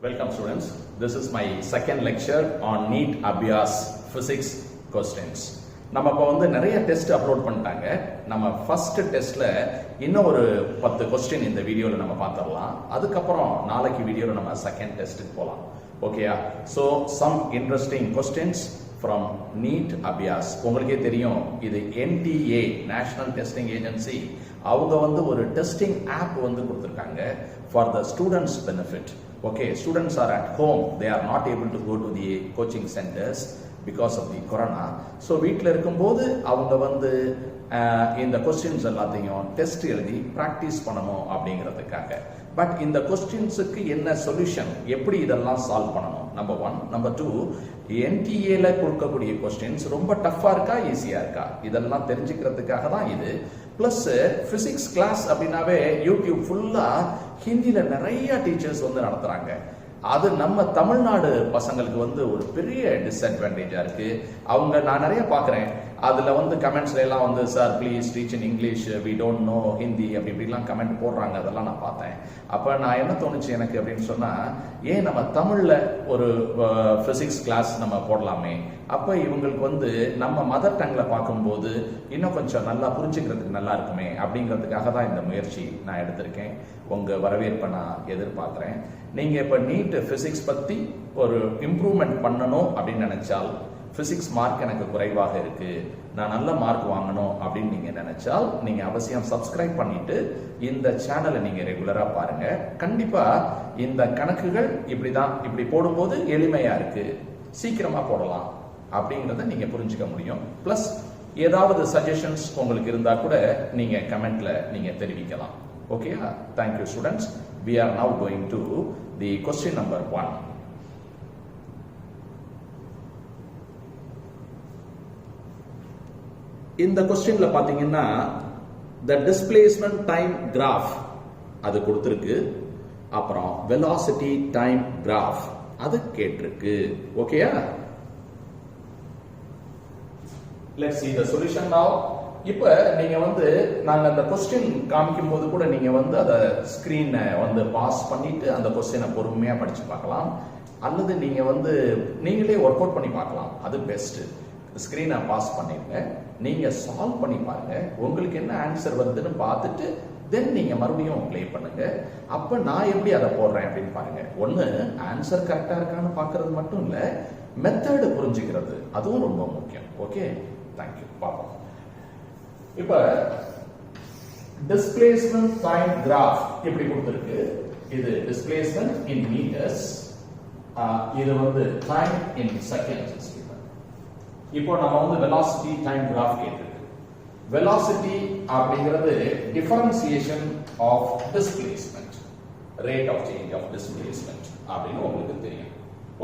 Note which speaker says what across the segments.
Speaker 1: Welcome students. This is my second lecture on NEET Abhyas Physics questions. நம்ம இப்போ வந்து நிறைய டெஸ்ட் அப்லோட் பண்ணிட்டாங்க. நம்ம ஃபர்ஸ்ட் டெஸ்ட்ல இன்னும் ஒரு 10 கொஸ்டின் இந்த வீடியோல நம்ம பார்த்துடலாம். அதுக்கப்புறம் நாளைக்கு வீடியோல நம்ம செகண்ட் டெஸ்ட்டுக்கு போகலாம். ஓகேயா? So some interesting questions from NEET Abhyas. உங்களுக்கே தெரியும், இது NTA நேஷனல் டெஸ்டிங் ஏஜென்சி. அவங்க வந்து ஒரு டெஸ்டிங் ஆப் வந்து கொடுத்துருக்காங்க for the students benefit. Okay, students are at home, they are not able to go to the coaching centers because of the corona. So வீட்டில் இருக்கும்போது அவங்க வந்து இந்த கொஸ்டின்ஸ் எல்லாத்தையும் டெஸ்ட் எழுதி ப்ராக்டிஸ் பண்ணணும் அப்படிங்கிறதுக்காக. பட் இந்த கொஸ்டின்ஸுக்கு என்ன சொல்யூஷன், எப்படி இதெல்லாம் சால்வ் பண்ணணும்? நம்பர் 1. நம்பர் 2, NTAல கொடுக்கக்கூடிய கொஸ்டின்ஸ் ரொம்ப டஃப்பா இருக்கா ஈஸியா இருக்கா, இதெல்லாம் தெரிஞ்சுக்கிறதுக்காக தான் இது. பிளஸ் பிசிக்ஸ் கிளாஸ் அப்படின்னாவே யூடியூப் ஃபுல்லா ஹிந்தியில நிறைய டீச்சர்ஸ் வந்து நடத்துறாங்க. அது நம்ம தமிழ்நாடு பசங்களுக்கு வந்து ஒரு பெரிய டிஸ்அட்வான்டேஜா இருக்கு. அவங்க நான் நிறைய பாக்குறேன், அதுல வந்து கமெண்ட்ஸ்ல எல்லாம் வந்து sir please teach in English, we don't know Hindi அப்படி இப்படிலாம் கமெண்ட் போடுறாங்க. அதெல்லாம் நான் பார்த்தேன். அப்ப நான் என்ன தோணுச்சு எனக்கு அப்படின்னு சொன்னா, ஏன் நம்ம தமிழ்ல ஒரு பிசிக்ஸ் கிளாஸ் நம்ம போடலாமே. அப்ப இவங்களுக்கு வந்து நம்ம மதர் டங்ல பார்க்கும்போது இன்னும் கொஞ்சம் நல்லா புரிஞ்சுக்கிறதுக்கு நல்லா இருக்குமே அப்படிங்கிறதுக்காக தான் இந்த முயற்சி நான் எடுத்திருக்கேன். உங்க வரவேற்பை நான் எதிர்பார்க்கிறேன். நீங்க இப்ப நீட் பிசிக்ஸ் பத்தி ஒரு இம்ப்ரூவ்மெண்ட் பண்ணணும் அப்படின்னு நினைச்சால், பிசிக்ஸ் மார்க் எனக்கு குறைவாக இருக்கு, நான் நல்ல மார்க் வாங்கணும் அப்படின்னு நீங்க நினைச்சால், நீங்க அவசியம் சப்ஸ்கிரைப் பண்ணிட்டு இந்த சேனலை நீங்க ரெகுலரா பாருங்க. கண்டிப்பா இந்த கணக்குகள் இப்படிதான், இப்படி போடும்போது எளிமையா இருக்கு, சீக்கிரமா போடலாம் அப்படிங்கறத நீங்க புரிஞ்சுக்க முடியும். பிளஸ் ஏதாவது சஜஷன்ஸ் உங்களுக்கு இருந்தா கூட நீங்க கமெண்ட்ல நீங்க தெரிவிக்கலாம். ஓகேயா? Thank you students. We are now going to the question number 1. இந்த கொஸ்டின்ல பாத்தீங்கன்னா the displacement time graph அது கொடுத்திருக்கு, அப்புறம் velocity time graph அது கேட்டிருக்கு. ஓகேயா? Let's see the solution now. இப்ப நீங்க வந்து நாங்க அந்த கொஸ்டின் காமிக்கும் போது கூட நீங்க வந்து அத ஸ்கிரீனை வந்து பாஸ் பண்ணிட்டு அந்த கொஸ்டினை பொறுமையா படிச்சு பார்க்கலாம், அல்லது நீங்க வந்து நீங்களே ஒர்க் அவுட் பண்ணி பார்க்கலாம். அது பெஸ்ட். ஸ்கிரீனை பாஸ் பண்ணிருங்க, நீங்க சால்வ் பண்ணி பாருங்க, உங்களுக்கு என்ன ஆன்சர் வருதுன்னு பார்த்துட்டு தென் நீங்க மறுபடியும் ப்ளே பண்ணுங்க. அப்ப நான் எப்படி அதை போடுறேன் அப்படின்னு பாருங்க. ஒண்ணு ஆன்சர் கரெக்டா இருக்கான்னு பாக்குறது மட்டும் இல்ல, மெத்தட் புரிஞ்சுக்கிறது அதுவும் ரொம்ப முக்கியம். Okay, thank you. பார்ப்போம். இப்ப டிஸ்பிளேஸ்மென்ட் டைம் கிராஃப் இப்படி கொடுத்திருக்கு. இது டிஸ்பிளேஸ்மென்ட் இன் மீட்டர்ஸ், இது வந்து டைம் இன் செகண்ட்ஸ். இப்போ நம்ம வந்து வெலாசிட்டி டைம் கிராஃப் கேட்டிருக்கு. வெலாசிட்டி அப்படிங்கிறது differentiation of displacement, rate of change of displacement அப்படின்னு உங்களுக்கு தெரியும்.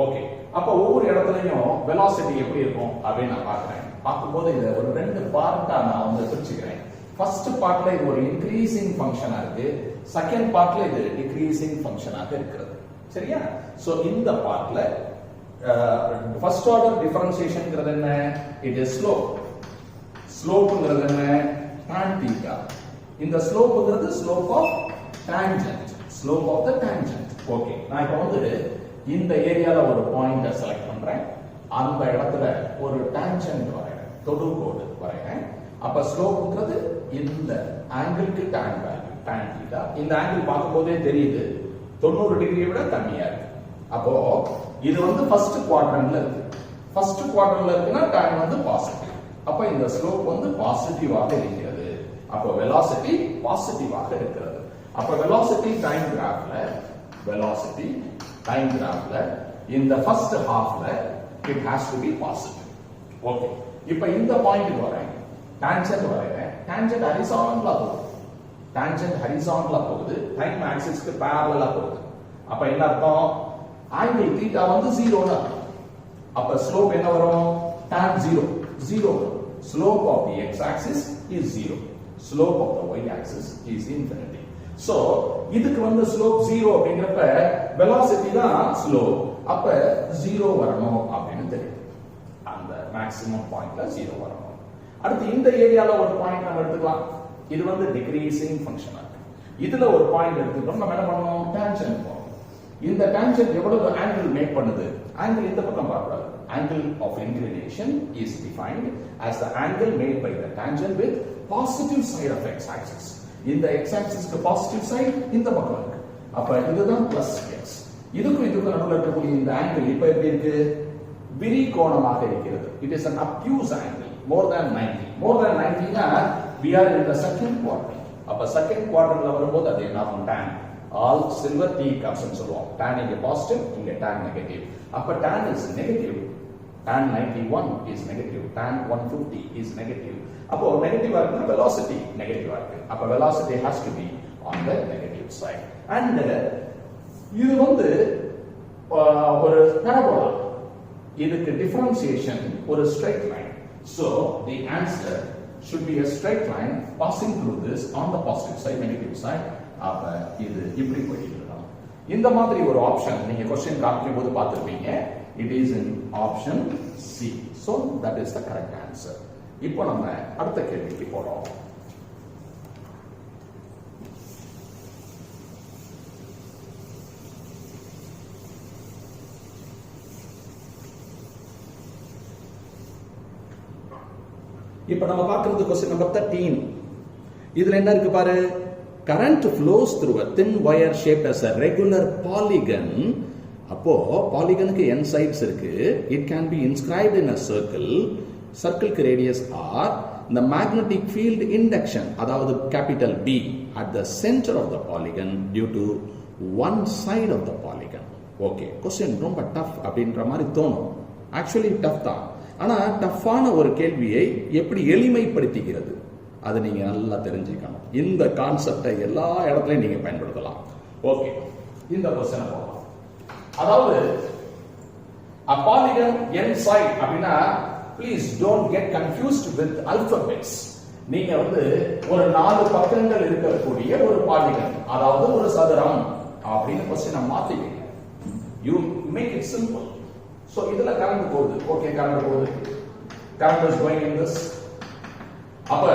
Speaker 1: ஓகே, அப்ப ஒவ்வொரு இடத்துலயும் வெலாசிட்டி எப்படி இருக்கும் அப்படின்னு நான் பார்க்கிறேன். பார்க்கும்போது இதை ஒரு 2 பார்ட்டா நான் வந்து பிரிச்சுக்கிறேன். ஃபர்ஸ்ட் பார்ட்ல இது ஒரு இன்க்ரீசிங் ஃபங்க்ஷனா இருக்கு, செகண்ட் பார்ட்ல இது டிக்ரீசிங் ஃபங்க்ஷனாக இருக்கிறது. சரியா? சோ இந்த பார்ட்ல ஃபர்ஸ்ட் ஆர்டர் டிஃபரன்சியேஷன்ங்கிறது என்ன? It is slope. ஸ்லோப்ங்கிறது என்ன? tan theta. இந்த ஸ்லோப்ங்கிறது slope of tangent, slope of the tangent. Okay, நான் இப்போ வந்து இந்த ஏரியால ஒரு பாயிண்ட செலக்ட் பண்றேன், அந்த இடத்துல ஒரு டான்ஜென்ட் வரையறேன், தொடுகோடு வரையறேன். அப்ப ஸ்லோப்ங்கிறது இந்த ஆங்கிளுக்கு tan வேல்யூ, tan theta. இந்த ஆங்கிள் பார்க்கும்போதே தெரியுது 90 டிகிரியை விட கம்மியா இருக்கு. அப்போ இது வந்து ஃபர்ஸ்ட் குவாட்ரண்ட்ல இருக்கு. ஃபர்ஸ்ட் குவாட்ரண்ட்ல இருக்குன்னா tan வந்து பாசிட்டிவ். அப்ப இந்த ஸ்லோப் வந்து பாசிட்டிவாக இருக்கிறது. அப்போ வெலாசிட்டி பாசிட்டிவாக இருக்கிறது. அப்ப வெலாசிட்டி டைம் கிராஃப்ல, வெலாசிட்டி டைம் கிராஃப்ல இந்த ஃபர்ஸ்ட் ஹாஃப்ல it has to be positive. Okay, இப்போ இந்த பாயிண்ட்க்கு வரேன், டான்ஜென்ட் வரையறேன். டான்ஜென்ட் ஹரிசாண்டலா போகுது, டான்ஜென்ட் ஹரிசாண்டலா போகுது, டைம் ஆக்சிஸ்க்கு parallel-ஆ போகுது. அப்ப என்ன அர்த்தம்? ஆங்கிள் தீட்டா வந்து 0 னா அப்ப ஸ்லோப் என்ன வரும்? tan 0 0 வரும். Slope of the x axis is 0, slope of the y axis is infinity. So இதுக்கு வந்து ஸ்லோப் 0 அப்படிங்கறப்ப வெலாசிட்டி தான் ஸ்லோப், அப்ப 0 வரணும் அப்படின்னு தெரியும். அந்த மேக்ஸிமம் பாயிண்ட்ல 0 வரணும். அடுத்து இந்த ஏரியால ஒரு பாயிண்ட் நம்ம எடுத்துக்கலாம், இது வந்து டிக்ரீசிங் ஃபங்க்ஷனா இருக்கு. இதுல ஒரு பாயிண்ட் எடுத்துட்டோம், நம்ம என்ன பண்ணணும்? டான்ஜென்ட் போறோம். இந்த tangent எவ்வளவு angle மேக் பண்ணுது? angle இந்த பக்கம் பார்க்கக்கூடாது. angle of inclination is defined as the angle made by the tangent with positive side of x axis. இந்த x axis க்கு positive side இந்த பக்கம் இருக்கு. அப்ப இதுதான் plus x. இதுக்கு நடுவுல இருக்கக்கூடிய இந்த angle இப்ப எப்படி இருக்கு? விரிகோணமாக இருக்கிறது. It is an obtuse angle more than 90. More than 90 னா we are in the second quadrant. அப்ப second quadrantல வரும்போது அது என்ன ஆகும்? tan all silver t comes ன்னு சொல்லுவோம். tan இங்க பாசிட்டிவ், இங்க tan நெகட்டிவ். அப்ப tan is negative. tan 91 is negative. tan 150 is negative. அப்போ நெகட்டிவா இருக்குன்னா velocity நெகட்டிவா இருக்கு. அப்ப velocity has to be on the negative side. And இது வந்து ஒரு parabola. இதுக்கு differentiation ஒரு straight line. So the answer should be a straight line passing through this on the positive side, negative side. அப்ப இது இப்படி போயிட்டு இருக்கும். இந்த மாதிரி ஒரு ஆப்ஷன் நீங்க क्वेश्चन காட்டும் போது பார்த்திருப்பீங்க. It is in option C. So that is the correct answer. இப்போ நம்ம அடுத்த கேள்விக்கு போறோம். இப்போ நம்ம பார்க்கிறது क्वेश्चन நம்பர் 13. இதுல என்ன இருக்கு பாரு? current flows through a thin wire shaped as a regular polygon. அப்போ பாலிகனுக்கு n sides இருக்கு. It can be inscribed in a circle. சர்க்கிளுக்கு radius r. the magnetic field induction அதாவது capital B at the center of the polygon due to one side of the polygon. Okay, question ரொம்ப tough அப்படின்ற மாதிரி தோணும். Actually tough தான். ஆனா டஃப்பான ஒரு கேள்வியை எப்படி எளிமைப்படுத்துகிறது அதை நீங்க நல்லா தெரிஞ்சுக்கணும். இந்த கான்செப்டை எல்லா இடத்துலயும் நீங்க பயன்படுத்தலாம். ஓகே, இந்த क्वेश्चन போலாம். அதாவது a polygon n side அப்படினா please don't get confused with alphabets. நீங்க வந்து ஒரு 4 பக்கங்கள் இருக்கக்கூடிய ஒரு பாலிகன், அதாவது ஒரு சதுரம் அப்படின்னு क्वेश्चन மாத்திக்கங்க. You make it simple. So இதுல கரண்ட் போகுது. ஓகே, கரண்ட் போகுது. Current is going in this. அப்ப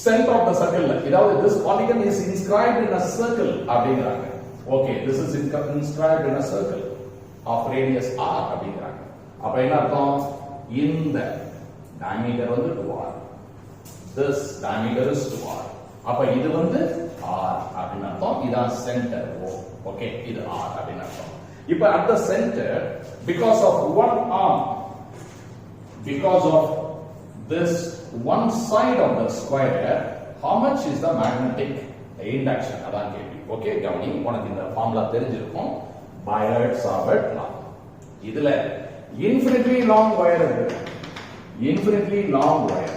Speaker 1: center of the circle, அதாவது this polygon is inscribed in a circle அப்படிங்கறாங்க. Okay, this is inscribed in a circle of radius r அப்படிங்கறாங்க. அப்ப என்ன அர்த்தம்? இந்த diameter வந்து 2r. This diameter is 2r. அப்ப இது வந்து r அப்படினு அர்த்தம். இதான் சென்டர் O. ஓகே, இது r அப்படினு அர்த்தம். இப்ப at the center, because of one arm, because of this one side of the square, how much is the magnetic induction? அதான் கேள்வி. ஓகே, கவனி. உனக்கு இந்த ஃபார்முலா தெரிஞ்சிருக்கும். Biot-Savart law. இதுல infinitely long wire இருக்கு. infinitely long wire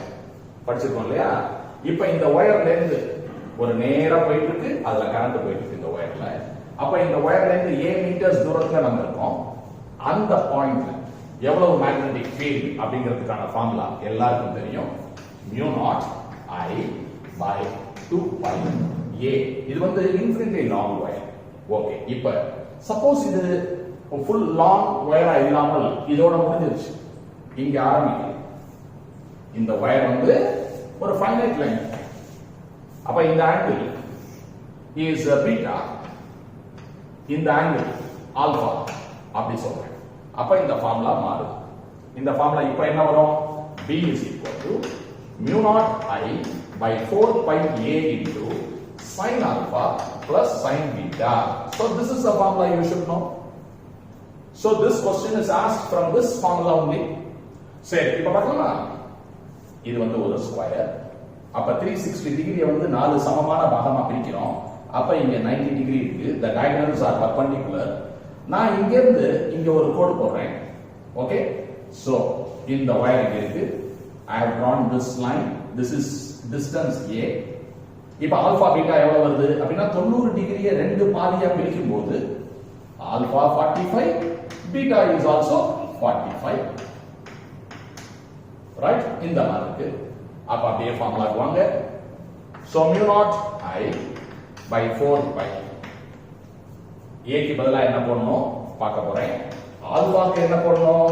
Speaker 1: படிச்சிருக்கோம் இல்லையா? இப்ப இந்த வயர்ல இருந்து ஒரு நேரா போயிட்டு இருக்கு, அதுல கரண்ட் போயிட்டு இருக்கு இந்த வயர்ல. அப்ப இந்த வயர்ல இருந்து a மீட்டர்ஸ் தூரத்துல நம்ம இருக்கோம். அந்த பாயிண்ட்ல எவ்வளவு மேக்னெட்டிக் ஃபீல்ட் அப்படிங்கிறதுக்கான ஃபார்முலா எல்லாருக்கும் தெரியும். mu naught I by 2 pi a. இது வந்து infinitely long wire. ஓகே, இப்ப சப்போஸ் இது ஃபுல் லாங் வயரா இல்லாமல் இதோட முடிஞ்சிருச்சு, இங்க ஆரம்பிக்கும். இந்த வயர் வந்து ஒரு ஃபைனைட் லைன். அப்ப இந்த ஆங்கிள் இஸ் பீட்டா, இந்த ஆங்கிள் ஆல்பா அப்படி சொல்றேன். அப்ப இந்த ஃபார்முலா மாறும். இந்த ஃபார்முலா இப்ப என்ன வரும்? B is equal to mu naught I by 4 pi a into sin alpha plus sin beta. So this is the formula you should know. So this question is asked from this formula only. சரி, இப்ப பார்க்கலாமா? இது வந்து ஒரு square. அப்ப 360 டிகிரியை வந்து 4 சமமான பாகமா பிரிக்கிறோம். அப்ப இங்க 90 டிகிரி இருக்கு. The diagonals are perpendicular. நான் இங்க இருந்து இங்க ஒரு கோடு போடுறேன். ஓகே, so இந்த வயர் இங்க இருக்கு. I have drawn this line. This is distance a. இப்ப ஆல்பா பீட்டா எவ்வளவு வருது அப்படின்னா 90 டிகிரியை ரெண்டு பாதியா பிரிக்கும் போது alpha 45, beta is also 45. Right, இந்த மாதிரி இருக்கு. அப்ப அப்படியே ஃபார்முலாக்கு வாங்க. So mu naught I by 4 pi a க்கு பதிலா என்ன போடணும் பார்க்க போறேன். ஆல்பாக்கு என்ன போடணும்?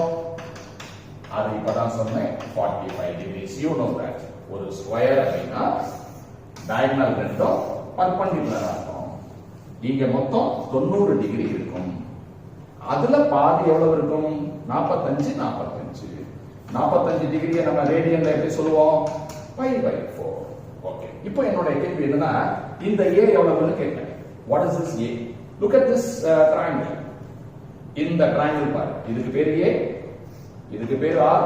Speaker 1: அது இப்பதான் சொன்னேன், 45 degrees. You know that. ஒரு ஸ்கொயர் அப்படின்னா diagonal ரெண்டும் perpendicular ஆகும். இங்க மொத்தம் 90 டிகிரி இருக்கும். அதுல பாதி எவ்வளவு இருக்கும்? 45 45 டிகிரியை நம்ம ரேடியன்ல எப்படி சொல்லுவோம்? π by 4. ஓகே, இப்போ என்னோட கேள்வி என்னன்னா, இந்த a எவ்வளவுன்னு கேட்கிறேன். What is this a? Look at this triangle. இந்த triangle பாரு, இதுக்கு பேர் a, இதுக்கு பேர் r.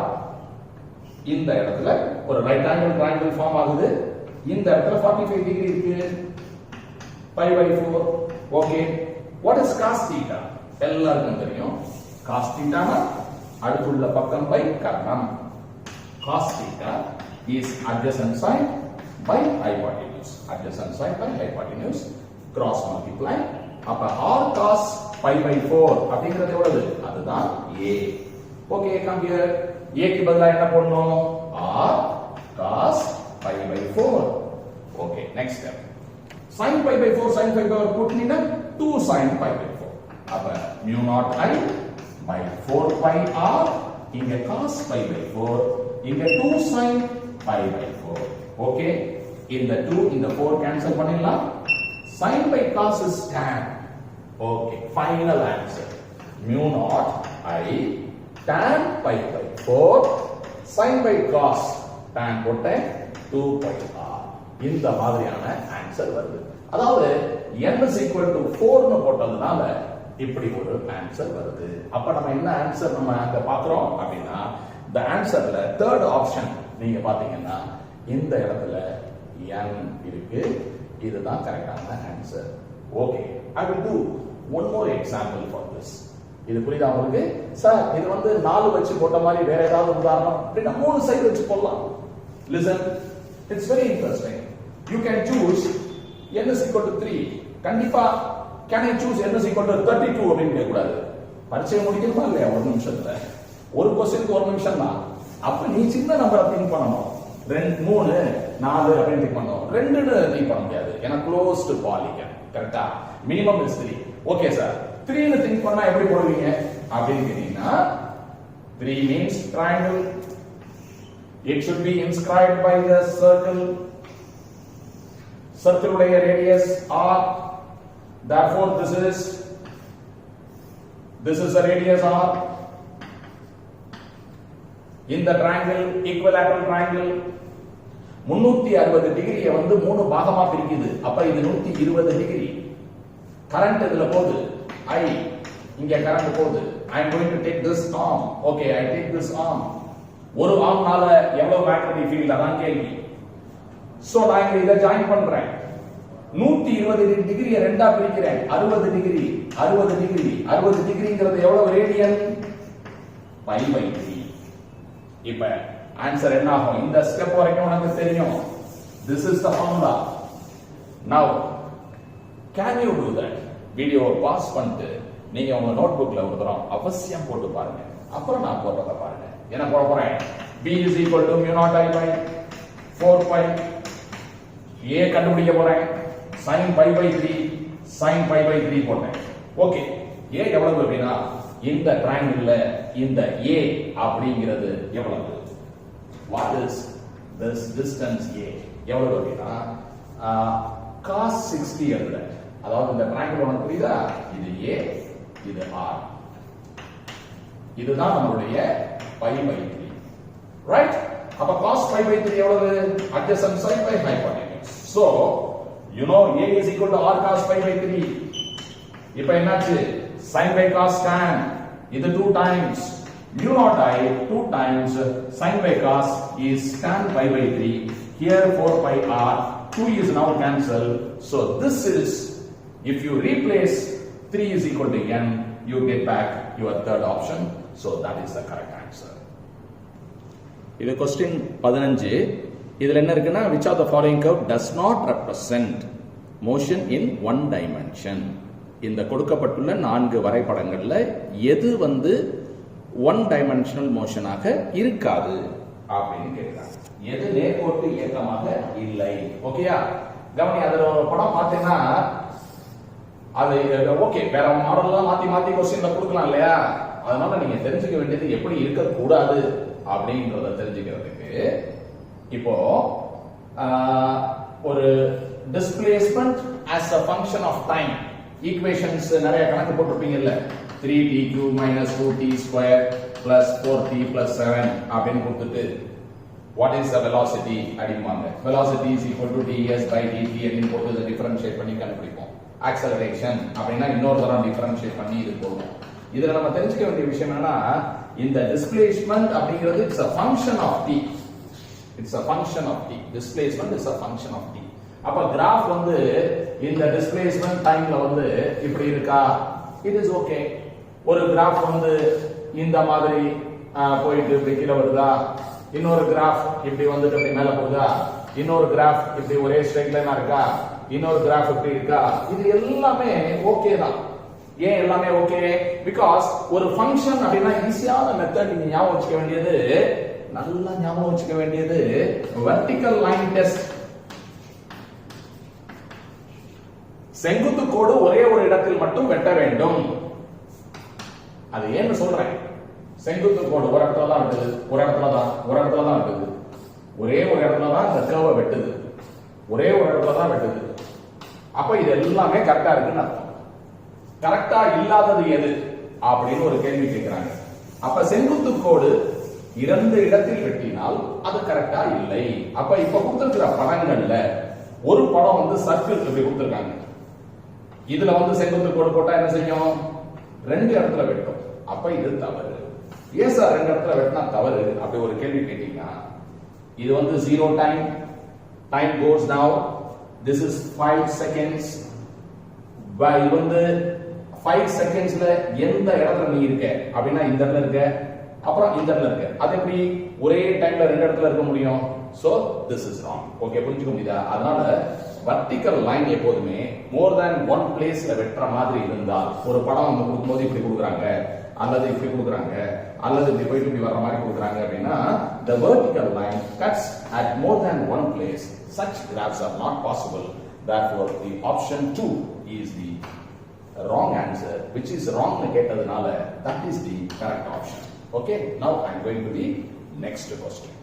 Speaker 1: இந்த இடத்துல ஒரு ரைட் ஆங்கிள் triangle ஃபார்ம் ஆகுது. இந்த இடத்துல 45 டிகிரி இருக்கு. π by 4. Okay, what is cos theta? எல்லாருக்கும் தெரியும். cos theta னா அடுத்துள்ள பக்கம் பை கர்ணம். cos theta is adjacent side by hypotenuse. Adjacent side by hypotenuse. Cross multiply. அப்ப r cos π by 4 அப்படிங்கிறது எவ்வளவு? அதுதான் a. Okay, come here. a க்கு பதிலா என்ன போடணும்? r cos π by 4. Okay, next step. sin π by 4 sin π by 4 கூட்டினா 2 sin π by 4. அப்ப mu naught I by 4 pi r. இங்க cos π by 4, இங்க 2 sin π by 4. ஓகே, இந்த 2 இந்த 4 cancel பண்ணிடலாம். sin by cos is tan. Okay, final answer mu naught I tan π by 4 sin by cos tan போட்ட 2 pi r. இந்த மாதிரியான answer வருது. அதாவது n is equal to 4 னு போட்டதுனால இப்படி ஒரு ஆன்சர் வருது. அப்ப நம்ம என்ன ஆன்சர் நம்ம அங்க பாக்குறோம் அப்படின்னா, the answerல third option நீங்க பாத்தீங்கன்னா இந்த இடத்துல n இருக்கு. இதுதான் கரெக்டான answer. Okay, I will do one more example for this. இது புரியுதா உங்களுக்கு? சார், இது வந்து 4 வச்சு போட்ட மாதிரி வேற ஏதாவது உதாரணம் அப்படின்னா 3 சைடு வச்சு போடலாம். Listen, it's very interesting. You can choose n is equal to 3. கண்டிப்பா can I choose n is equal to 32 அப்படின்னு கேட்க கூடாது. பரிச்சை முடிக்கணுமா இல்லையா? ஒரு நிமிஷத்துல ஒரு क्वेश्चनக்கு ஒரு நிமிஷம் தான். அப்ப நீ சின்ன நம்பரை திங்க் பண்ணணும். 2 3 4 அப்படின்னு திங்க் பண்ணணும். 2ன்னு திங்க் பண்ண முடியாது. ஏன்னா க்ளோஸ்டு பாலிகன். கரெக்ட்டா? Minimum is 3. ஓகே சார், 3ன்னு திங்க் பண்ணா எப்படி போடுவீங்க அப்படின்னு கேட்டீங்கன்னா, 3 means triangle. It should be inscribed by the circle. Circle உடைய radius r. Therefore this is the radius r. In the triangle, equilateral triangle, 360 டிகிரியை வந்து 3 பாகமா பிரிக்குது. அப்ப இது 120 டிகிரி. கரண்ட் இதுல போகுது. I இங்க கரண்ட் போகுது. I am going to take this arm. Okay, I take this arm. ஒரு ஆர்ம்னால எவ்வளவு மேக்னெட்டிக் ஃபீல்ட் அதான் கேள்வி. சோ நான் இத ஜாயின் பண்றேன். 120 டிகிரியை ரெண்டா பிரிக்கிறேன். 60 டிகிரி 60 டிகிரி 60 டிகிரிங்கிறது எவ்வளவு ரேடியன்? π by 3. இப்ப ஆன்சர் என்ன ஆகும்? இந்த ஸ்டெப் வரைக்கும் உனக்கு தெரியும். This is the formula. Now can you do that? வீடியோவை பாஸ் பண்ணிட்டு நீங்க உங்க நோட்புக்ல ஒரு தரம் அவசியம் போட்டு பாருங்க. அப்புறம் நான் போடுறத பாருங்க. என்ன போட போறேன்? b is equal to mu naught I by 4 pi. a கண்டுபிடிக்க போறேன். sin π by 3 sin π by 3 போட்டேன். ஓகே, a எவ்வளவு அப்படின்னா இந்த ட்ரையாங்கிள்ல இந்த a அப்படிங்கிறது எவ்வளவு? What is this distance a? எவ்வளவு அப்படின்னா cos 60 எழுதுற. அதாவது இந்த ட்ரையாங்கிள் உனக்கு புரியுதா? இது a, இது r. இதுதான் நம்மளுடைய π by 3. ரைட்? அப்ப cos π by 3 எவ்வளவு? adjacent side by hypotenuse. So you know a is equal to r cos π by 3. இப்போ என்னாச்சு? sin by cos tan இது 2 times mu naught I 2 times sin by cos is tan π by 3. Here 4 pi r, 2 is now cancelled. So this is, if you replace 3 is equal to n, you get back your third option. So that is the correct answer. இது question 15. இதுல என்ன இருக்குன்னா, which of the following curve does not represent motion in one dimension? இந்த கொடுக்கப்பட்டுள்ள 4 வரைபடங்கள்ல எது வந்து one dimensional மோஷனாக இருக்காது அப்படின்னு கேட்கிறாங்க. எது நேர்கோட்டு இயக்கமாக இல்லை. ஓகேயா? கவனி, அதுல ஒரு படம் பார்த்தீங்கன்னா அது ஓகே, வேற மாடல்லாம் மாத்தி மாத்தி கொஸ்டின்ல கொடுக்கலாம் இல்லையா? அதனால நீங்க தெரிஞ்சுக்க வேண்டியது எப்படி இருக்க கூடாது அப்படின்றத தெரிஞ்சுக்கிறதுக்கு இப்போ ஒரு displacement as a function of time equations நிறைய கணக்கு போட்டுருப்பீங்கல்ல 3t³ minus 2t square plus 4t plus 7 அப்படின்னு கொடுத்துட்டு what is the velocity அப்படிம்பாங்க. velocity is equal to ds by dt அப்படின்னு போட்டு டிஃபரன்ஷியேட் பண்ணி கண்டுபிடிப்போம். acceleration அப்படின்னா இன்னொரு தரம் டிஃபரன்ஷியேட் பண்ணி இது போடுவோம். இதுல நம்ம தெரிஞ்சுக்க வேண்டிய விஷயம் என்னன்னா இந்த displacement அப்படிங்கிறது it's a function of t. It's a function of t. Displacement is a function of t. அப்ப கிராஃப் வந்து இந்த displacement டைம்ல வந்து இப்படி இருக்கா? It is okay. ஒரு கிராஃப் வந்து இந்த மாதிரி போயிட்டு இப்படி கீழே வருதா? இன்னொரு கிராஃப் இப்படி வந்துட்டு இப்படி மேல போகுதா? இன்னொரு கிராஃப் இப்படி ஒரே ஸ்ட்ரைட் லைனா இருக்கா? இன்னொரு கிராஃப் இப்படி இருக்கா? இது எல்லாமே ஓகே தான். ஏன் எல்லாமே ஓகே? பிகாஸ் ஒரு ஃபங்க்ஷன் அப்படின்னா ஈஸியான மெத்தட் நீங்க ஞாபகம் வச்சுக்க வேண்டியது, நல்லா ஞாபகம் வச்சுக்க வேண்டியது வெர்டிகல் லைன் டெஸ்ட். செங்குத்து கோடு ஒரே ஒரு இடத்தில் மட்டும் வெட்ட வேண்டும். அது ஏன்னு சொல்றேன், செங்குத்து கோடு ஒரு இடத்துல தான் வெட்டுது, ஒரு இடத்துல தான் வெட்டுது, ஒரே ஒரு இடத்துல தான் இந்த கர்வை வெட்டுது, ஒரே ஒரு இடத்துல தான் வெட்டுது. அப்ப இது எல்லாமே கரெக்டா இருக்குன்னு அர்த்தம். கரெக்டா இல்லாதது எது அப்படின்னு ஒரு கேள்வி கேட்கிறாங்க. அப்ப செங்குத்து கோடு இரண்டு இடத்தில் வெட்டினால் அது கரெக்டா இல்லை. அப்ப இப்ப கொடுத்திருக்கிற படங்கள்ல ஒரு படம் வந்து சர்க்கிள் இப்படி கொடுத்திருக்காங்க. இதுல வந்து செங்குத்து கோடு போட்டா என்ன செய்யும்? ரெண்டு இடத்துல வெட்டும். அப்ப இது தவறு. ஏன் சார் ரெண்டு இடத்துல வெட்டினா தவறு அப்படி ஒரு கேள்வி கேட்டீங்கன்னா, இது வந்து 0 time goes now, this is 5 seconds. இது வந்து 5 செகண்ட்ஸ்ல எந்த இடத்துல நீ இருக்க அப்படின்னா இந்த இடத்துல இருக்க, அப்புறம் இந்த இடத்துல இருக்க. அது எப்படி ஒரே டைம்ல ரெண்டு இடத்துல இருக்க முடியும்? So this is wrong. Okay, புரிஞ்சுக்க முடியுதா? அதனால வெர்டிகல் லைன் எப்போதுமே more than one placeல வெட்டுற மாதிரி இருந்தால், ஒரு படம் வந்து கொடுக்கும்போது இப்படி கொடுக்குறாங்க, அல்லது இப்படி கொடுக்குறாங்க, அல்லது இப்படி போயிட்டு இப்படி வர்ற மாதிரி கொடுக்குறாங்க அப்படின்னா the vertical line cuts at more than one place. Such graphs are not possible. Therefore the option 2 is the wrong answer, which is wrong னு கேட்டதனால that is the correct option. Okay, now I am going to the next question.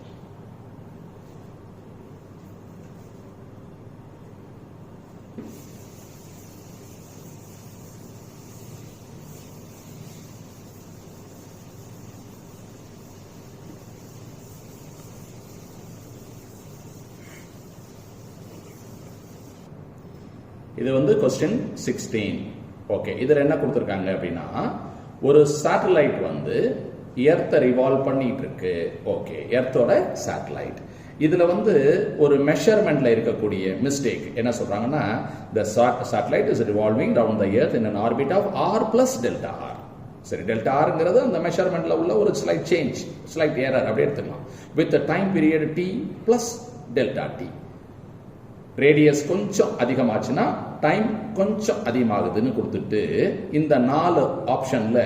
Speaker 1: இது வந்து question 16. Okay, இதுல என்ன கொடுத்திருக்காங்க அப்படின்னா, ஒரு satellite வந்து எர்த்தை revolve பண்ணிட்டு இருக்கு. ஓகே, எர்த்தோட சேட்டலைட். இதுல வந்து ஒரு மெஷர்மெண்ட்ல இருக்கக்கூடிய மிஸ்டேக் என்ன சொல்றாங்கன்னா, the satellite is revolving around the earth in an orbit of r plus delta r. சரி, டெல்டா ஆர்ங்கிறது அந்த மெஷர்மெண்ட்ல உள்ள ஒரு ஸ்லைட் சேஞ்ச், ஸ்லைட் எரர் அப்படி எடுத்துக்கலாம். with the time period t plus delta t. Radius கொஞ்சம் அதிகமாச்சுன்னா டைம் கொஞ்சம் அதிகமாகுதுன்னு கொடுத்துட்டு இந்த 4 ஆப்ஷன்ல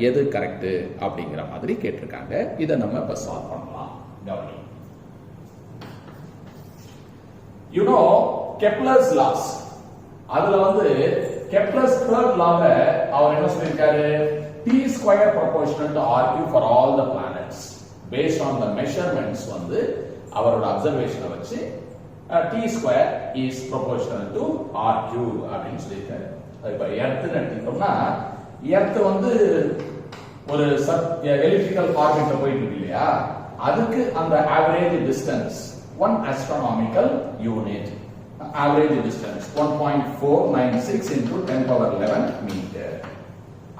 Speaker 1: எது கரெக்ட் அப்படிங்கிற மாதிரி கேட்டிருக்காங்க. இதை நம்ம இப்ப சால்வ் பண்ணலாம். கவனி. you know Kepler's laws. அதுல வந்து Kepler's third law அவர் என்ன சொல்லிருக்காரு? t square proportional to r cube for all the planets based on the measurements வந்து அவரோட அப்சர்வேஷனை வச்சு t square is proportional to r cube அப்படின்னு சொல்லிருக்காரு. இப்ப எர்த் எடுத்துட்டோம்னா, எர்த் வந்து ஒரு எலிப்டிக்கல் ஆர்பிட்ல போயிட்டு இருக்கு இல்லையா, அதுக்கு அந்த average distance 1 astronomical unit, average distance 1.496 into 10 power 11 meter.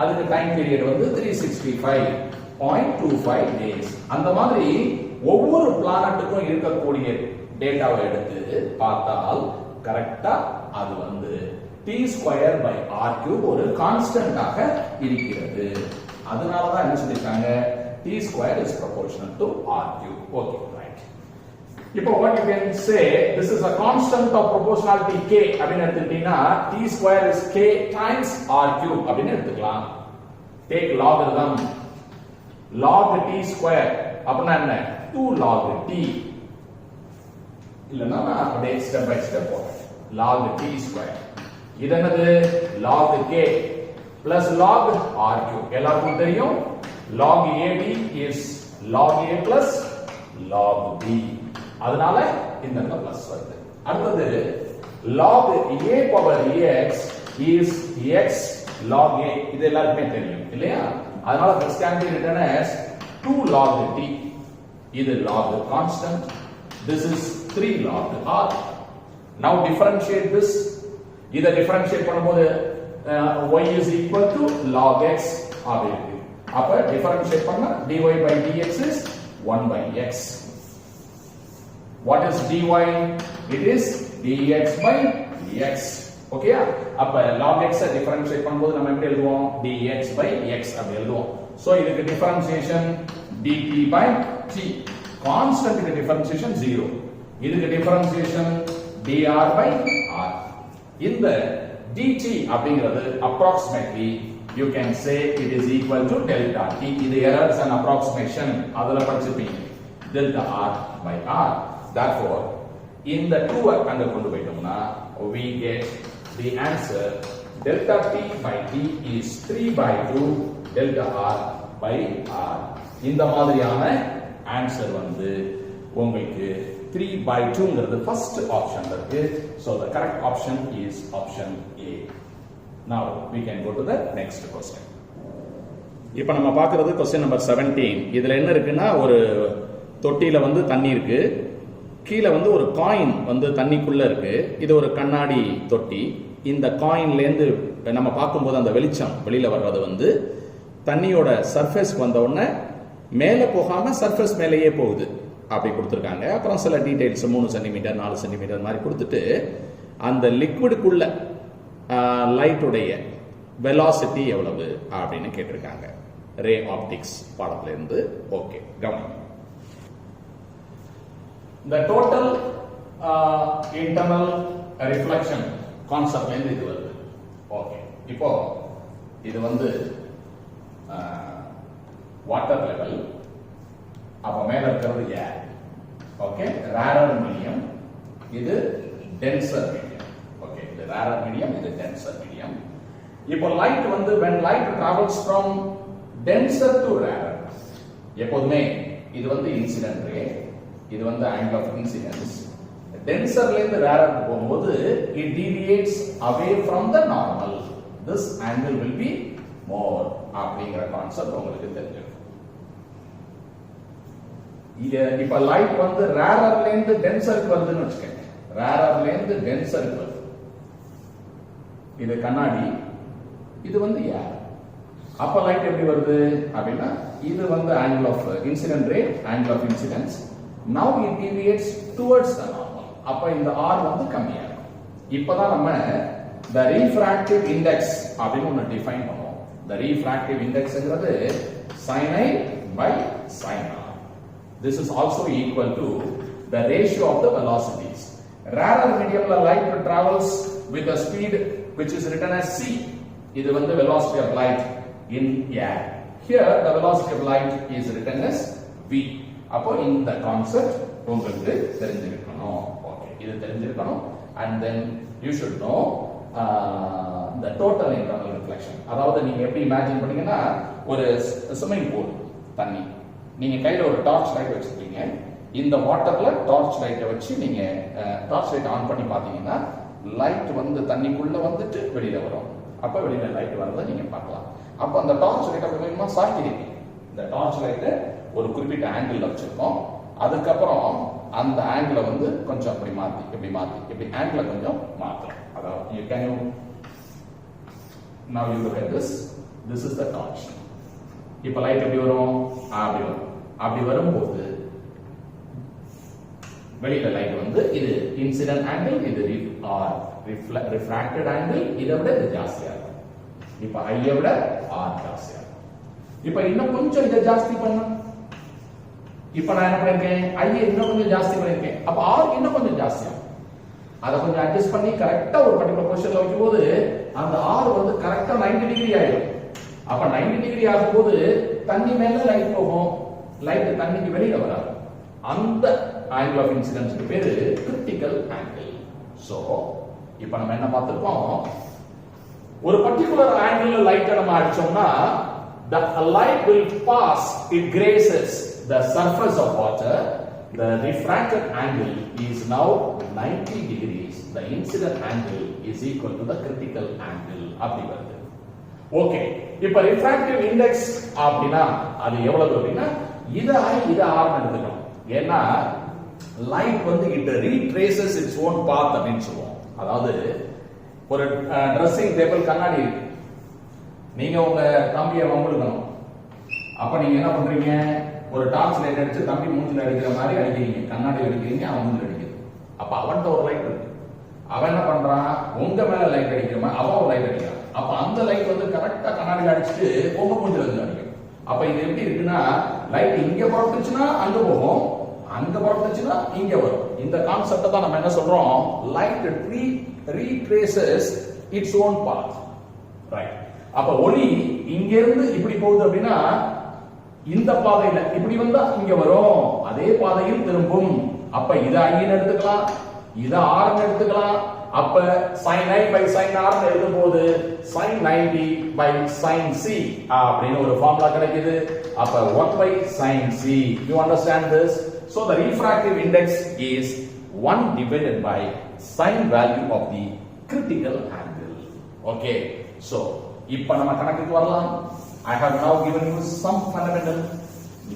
Speaker 1: அதுக்கு டைம் பீரியட் வந்து 365.25 days. அந்த மாதிரி ஒவ்வொரு பிளானட்டுக்கும் இருக்கக்கூடிய டேட்டாவை எடுத்து பார்த்தால் கரெக்டா அது வந்து t square by r cube ஒரு கான்ஸ்டன்டாக இருக்கிறது. அதனால தான் என்ன சொல்லிருக்காங்க, t square is proportional to r cube. Okay, right. இப்போ what you can say, this is a constant of proportionality k அப்படினு எடுத்துட்டீங்கன்னா t square is k times r cube அப்படினு எடுத்துக்கலாம். take logarithm log t square அப்படினா என்ன, 2 log t. இல்லனா நான் அப்படியே ஸ்டெப் பை ஸ்டெப் போறேன். log t square இது என்னது, log k plus log r cube. எல்லாருக்கும் தெரியும் log ab is log a plus log b. அதனால இந்த பிளஸ் வருது. அடுத்து log a power ax is x log a. இது எல்லாருக்குமே தெரியும் இல்லையா? அதனால this can be written as 2 log t. இது log constant. This is 3 log r. Now differentiate this. இதை differentiate பண்ணும்போது y is equal to log x ஆகிறது. அப்ப differentiate பண்ணா dy by dx is 1 by x. What is dy? It is dx by dx. Okay? அப்ப log x differentiate பண்ணும்போது நம்ம எப்படி எழுதுவோம்? dx by x அப்படி எழுதுவோம். So இதுக்கு differentiation dt by t. Constant க்கு differentiation 0. இதுக்கு differentiation dr by r. இந்த dt அப்படிங்கிறது approximately you can say it is equal to delta t. இது errors and approximation அதுல படிச்சிருப்பீங்க. delta r by r. Therefore இந்த 2 அங்க கொண்டு போய்ட்டோம்னா we get the answer delta t by t is 3 by 2 delta r by r. இந்த மாதிரியான answer வந்து உங்களுக்கு 3 by 2ங்கிறது ஃபர்ஸ்ட் ஆப்ஷன்ல இருக்கு. So the correct option is option A. Now we can go to the next question. இப்போ நம்ம பார்க்கிறது question number 17. இதுல என்ன இருக்குன்னா ஒரு தொட்டியில வந்து தண்ணி இருக்கு. கீழே வந்து ஒரு காயின் வந்து தண்ணிக்குள்ள இருக்கு. இது ஒரு கண்ணாடி தொட்டி. இந்த காயின்ல இருந்து நம்ம பார்க்கும்போது அந்த வெளிச்சம் வெளியில வர்றது வந்து தண்ணியோட சர்ஃபேஸ்க்கு வந்த உடனே மேலே போகாம சர்ஃபேஸ் மேலேயே போகுது அப்படி கொடுத்துருக்காங்க. அப்புறம் சில டீடைல்ஸ் 3 சென்டிமீட்டர் 4 சென்டிமீட்டர் மாதிரி கொடுத்துட்டு அந்த லிக்விடுக்குள்ள லைட்டுடைய வெலாசிட்டி எவ்வளவு அப்படின்னு கேட்டிருக்காங்க. ரே ஆப்டிக்ஸ் பாடத்துல இருந்து. ஓகே, கவனி. The total internal reflection கான்செப்ட்ல இருந்து இது வருது. ஓகே, இப்போ இது வந்து வாட்டர் லெவல், அப்ப மேல இருக்கிறது ஏர். ஓகே, ரேரர் மீடியம், இது டென்சர் மீடியம். ஓகே, இது ரேரர் மீடியம், இது டென்சர் மீடியம். இப்போ லைட் வந்து when light travels from denser to rarer, எப்போதுமே இது வந்து இன்சிடென்ட் ரே, இது வந்து angle of incidence. டென்சர்ல இருந்து ரேரர் போகும்போது it deviates away from the normal. This angle will be more அப்படிங்கிற கான்செப்ட் உங்களுக்கு தெரிஞ்சிருக்கும். இப்ப லைட் வந்து ரேரர்ல இருந்து டென்சருக்கு வருதுன்னு வச்சுக்கோங்க. ரேரர்ல இருந்து டென்சருக்கு வருது. இது கண்ணாடி, இது வந்து ஏர். அப்ப லைட் எப்படி வருது அப்படின்னா இது வந்து angle of incident ray, angle of incidence. Now it deviates towards the normal. அப்ப இந்த r வந்து கம்மியா இருக்கும். இப்பதான் நம்ம the refractive index அப்படின்னு ஒன்னு டிஃபைன் பண்ணுவோம். The refractive indexங்கிறது sin I by sin r. This is also equal to the ratio of the velocities. Rarer mediumல light travels with a speed which is written as c. இது வந்து velocity of light in air. Here the velocity of light is written as v. அப்போ இந்த concept உங்களுக்கு தெரிஞ்சிருக்கணும். Okay, இது தெரிஞ்சிருக்கணும். And then you should know the total internal reflection. அதாவது நீங்க எப்படி இமேஜின் பண்ணீங்கன்னா ஒரு ஸ்விமிங் பூல் தண்ணி, நீங்க கையில ஒரு டார்ச் லைட் வச்சிருக்கீங்க. இந்த வாட்டர்ல டார்ச் லைட்டை வச்சு நீங்க டார்ச் லைட் ஆன் பண்ணி பாத்தீங்கன்னா லைட் வந்து தண்ணிக்குள்ள வந்துட்டு வெளியில வரும். அப்ப வெளியில லைட் வரதை நீங்க பார்க்கலாம். அப்ப அந்த டார்ச் லைட் கொஞ்சமா சாட்டிருக்கீங்க. இந்த டார்ச் லைட்டை ஒரு குறிப்பிட்ட ஆங்கிள் வச்சிருக்கோம். அதுக்கப்புறம் அந்த ஆங்கிளை வந்து கொஞ்சம் அப்படி மாத்தி இப்படி ஆங்கிளை கொஞ்சம் மாத்தலாம். அதாவது you can now you look at this is the torch. இப்ப லைட் எப்படி வரும்? அப்படி வரும். அப்படி வரும்போது வெளியில லைட் வந்து இது இன்சிடென்ட் ஆங்கிள், இது ரிஃப்ராக்டட் ஆங்கிள், இதை விட இது ஜாஸ்தியா இருக்கும். இப்ப ஐயை விட ஆர் ஜாஸ்தியா இருக்கும். இப்ப இன்னும் கொஞ்சம் இதை ஜாஸ்தி பண்ணா, இப்ப நான் என்ன பண்ணிருக்கேன்? ஐயை இன்னும் கொஞ்சம் ஜாஸ்தி பண்ணிருக்கேன். அப்ப ஆர் இன்னும் கொஞ்சம் ஜாஸ்தியா, அதை கொஞ்சம் அட்ஜஸ்ட் பண்ணி கரெக்டா ஒரு பர்டிகுலர் பொசிஷன்ல வைக்கும் போது அந்த ஆர் வந்து கரெக்டா 90 டிகிரி ஆயிடும். அப்ப 90 டிகிரி ஆகும்போது தண்ணி மேல லைட் போகும், லைட் தண்ணிக்கு வெளியில வராது. அந்த ஆங்கிள் ஆஃப் இன்சிடென்ஸ்க்கு பேரு கிரிட்டிக்கல் ஆங்கிள். சோ இப்போ நம்ம என்ன பார்த்திருக்கோம்? ஒரு பர்టిక్యులர் ஆங்கிள் லைட்டை நம்ம அடிச்சோம்னா the light will pass, it grazes the surface of water the refracted angle is now 90 degrees. The incident angle is equal to the critical angle. அப்படி வருது. ஓகே, இப்ப refractive index அப்படினா அது எவ்வளவு அப்படினா இது I இது R ன்னு எடுத்துக்கணும். ஏன்னா light வந்து it retraces its own path அப்படினு சொல்லுவோம். அதாவது ஒரு ட்ரெஸ்ஸிங் டேபிள் கண்ணாடி இருக்கு. நீங்க உங்க தம்பியை வம்பிழுக்கணும். அப்ப நீங்க என்ன பண்றீங்க? ஒரு டார்ச் லைட் அடிச்சு தம்பி மூஞ்சில அடிக்கிற மாதிரி அடிக்கிறீங்க. கண்ணாடி அடிக்கிறீங்க, அவன் மூஞ்சில அடிக்குது. அப்ப அவன்கிட்ட ஒரு லைட் இருக்கு. அவன் என்ன பண்றான்? உங்க மேல லைட் அடிக்கிற மாதிரி அவன் ஒரு லைட் அடிக்கிறான். அப்ப அந்த லைட் வந்து கரெக்டா கண்ணாடியில அடிச்சுட்டு உங்க மூஞ்சில வந்து அடிக்கும். அப்ப இது எப்படி இருக்குன்னா, லைட் இங்க பரப்புச்சுன்னா அங்க போகும், அங்க பரப்புச்சுன்னா இங்க வரும். இந்த கான்செப்ட தான் நம்ம என்ன சொல்றோம்? Light retraces its own path. Right. அப்ப ஒளி இங்க இருந்து இப்படி போகுது அப்படின்னா இந்த பாதையில இப்படி வந்தா இங்க வரும், அதே பாதையில் திரும்பும். அப்ப இத I ன்னு எடுத்துக்கலாம், இத R ன்னு எடுத்துக்கலாம். அப்ப sin I by sin R ன்னு எழுதும்போது sin 90 by sin C அப்படின ஒரு ஃபார்முலா கிடைக்குது. அப்ப 1 by sin C. You understand this? So the refractive index is 1 divided by sin value of the critical angle. Okay, so இப்ப நம்ம கணக்குக்கு வரலாம். I have now given you some fundamental.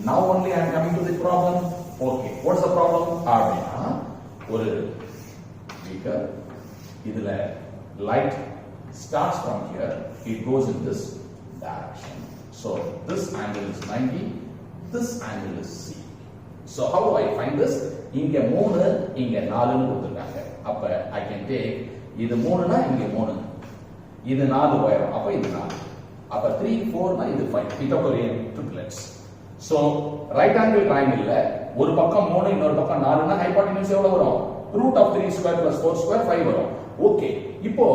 Speaker 1: Now only I am coming to the problem. Okay, what's the problem? அப்படினா ஒரு beaker, இதுல light starts from here, it goes in this direction. So this angle is 90, this angle is C. So how do I find this? இங்க 3 இங்க 4 ன்னு கொடுத்திருக்காங்க. அப்ப I can take இது 3 னா இங்க 3, இது 4 உயரம், அப்ப இது 4. அப்ப 3 4 னா இது 5. Pythagorean triplets. So right angle triangle ஒரு பக்கம் 3 இன்னொரு பக்கம் 4 னா hypotenuse எவ்வளவு வரும்? root of 3 square plus 4 square 5 வரும். ஓகே, இப்போ